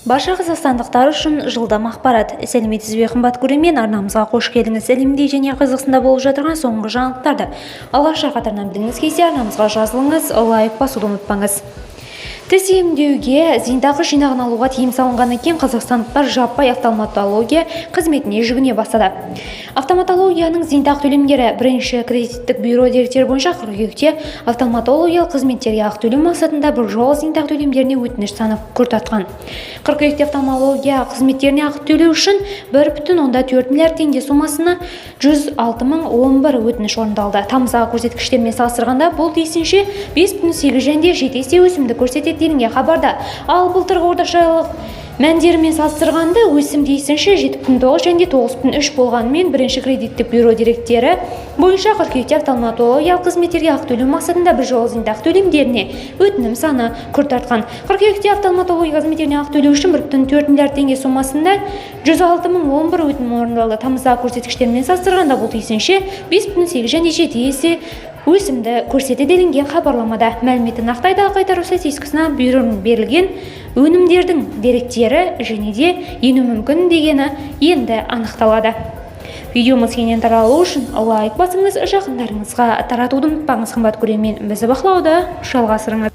Барша қазақстандықтар үшін жылдам ақпарат. Сәлеметсіз бе қымбат көрермен, арнамызға қош келдіңіз. Әлемде және Қазақстанда болып жатырған соңғы жаңалықтарды алғашқы қатарынан білгіңіз келсе, арнамызға жазылыңыз, лайк басуды ұмытпаңыз. Тіс емдеуге зейнетақы жинағын алуға тыйым салынған екен, қазақстандықтар жаппай офтальмология қызметіне жүгіне бастады. Офтальмологияның зейнетақы төлемдері бірінші кредиттік бюро деректері бойынша қыркүйекте офтальмологиялық қызметтерге ақы төлеу мақсатында біржолғы зейнетақы төлемдеріне өтініш саны күрт артқан. Қыркүйекте офтальмология қызметтеріне ақы төлеу үшін 1,4 миллиард теңге сомасына 106.011 өтініш орындалды. Тамыздағы көрсеткіштермен салыстырғанда бұл тиісінше 5,8 және 7 есе өсімді көрсетеді делінген хабарда. Ал былтырғы орташалық мәндерімен салыстырғанда өсім тиісінше 7,9 және 9,3 болғанымен бірінші кредиттік бюро деректері бойынша қыркүйекте офтальмологиялық қызметтерге ақы төлеу мақсатында біржолғы зейнетақы төлемдеріне өтінім саны күрт артқан. Қыркүйекте офтальмология қызметтеріне ақы төлеу үшін 1,4 миллиард теңге сомасында 106.011 өтінім орындалды. Тамыздағы көрсеткіштермен салыстырғанда бұл тиісінше 5,8 және 7 есе өсімді көрсетеді делінген хабарламада. Мәліметті нақты қайтару статистикасына бюроның берілген өнімдердің деректері және де ену мүмкін дегені енді анықталады. Видеомыз кеңінен таралу үшін лайк басыңыз, жақындарыңызға таратуды ұмытпаңыз. Қымбат көрермен, бізді бақылауды жалғастырыңыз.